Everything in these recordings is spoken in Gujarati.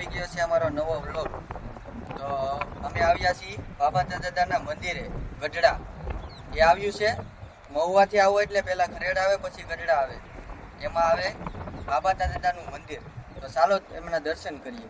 આવી ગયો છે અમારો નવો વ્લોગ. તો અમે આવ્યા છીએ બાબા દાદાના મંદિરે ગઢડા. એ આવ્યું છે મહુવાથી આવો એટલે પહેલાં ખરેડ આવે પછી ગઢડા આવે, એમાં આવે બાબા દાદાનું મંદિર. તો ચાલો એમના દર્શન કરીએ.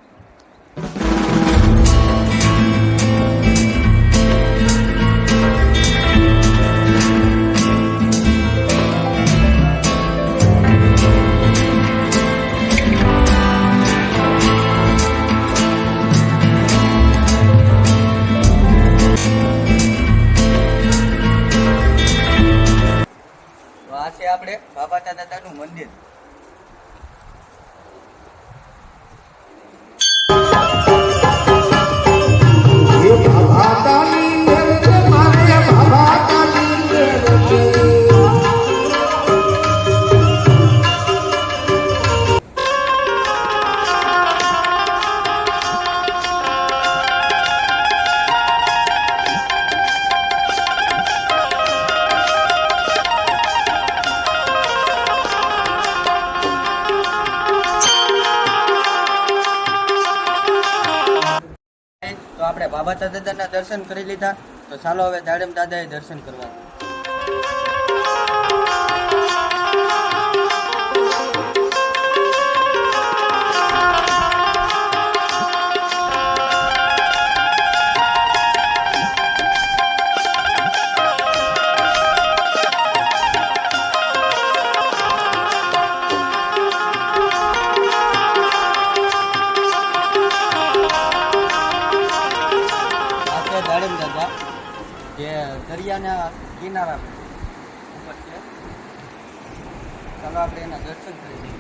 આ છે આપણે બાબા દાદાનું મંદિર. તો આપણે બાબા દાદાના દર્શન કરી લીધા. તો ચાલો હવે દાડમ દાદાએ દર્શન કરવા. દાડમ દાદા જે દરિયાના કિનારા ઉપર છે. ચાલો આપણે એના દર્શન કરી દઈએ.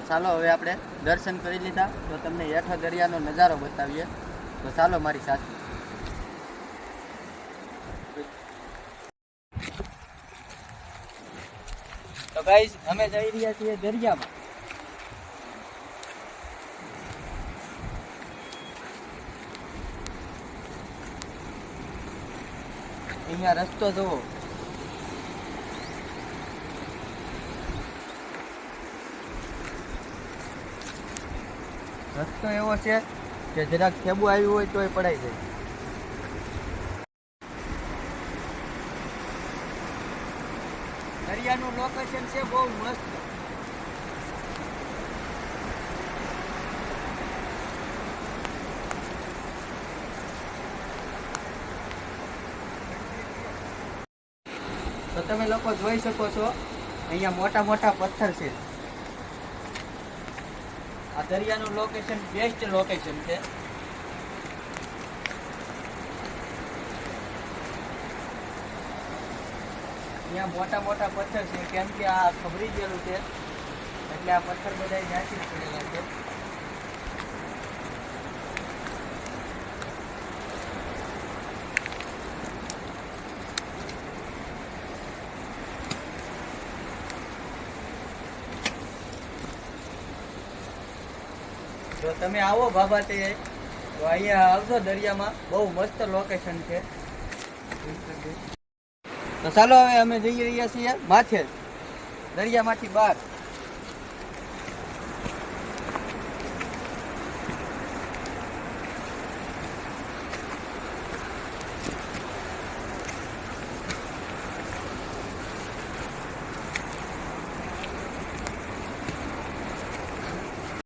ચાલો હવે આપણે દર્શન કરી લીધા. તો તમને હેઠો દરિયાનો નજારો બતાવીએ. તો ચાલો મારી સાથે. તો ગાઈસ અમે જઈ રહ્યા છીએ દરિયામાં. અહીંયા રસ્તો જુઓ. રસ્તો એવો છે કે જરાક ખેબુ આવ્યું હોય તોય પડાઈ જાય. દરિયાનું લોકેશન છે બહુ મસ્ત. તો તમે લોકો જોઈ શકો છો અહીંયા મોટા મોટા પથ્થર છે. આ દરિયાનું લોકેશન બેસ્ટ લોકેશન છે. અહીંયા મોટા મોટા પથ્થર છે કેમ કે આ ખબરી ગયેલું છે એટલે આ પથ્થર બધા ત્યાંથી જ પડેલા છે. જો તમે આવો બાબતે તો અહીંયા આવજો દરિયામાં. બહુ મસ્ત લોકેશન છે. તો ચાલો હવે અમે જઈ રહ્યા છીએ માથે દરિયામાંથી બહાર.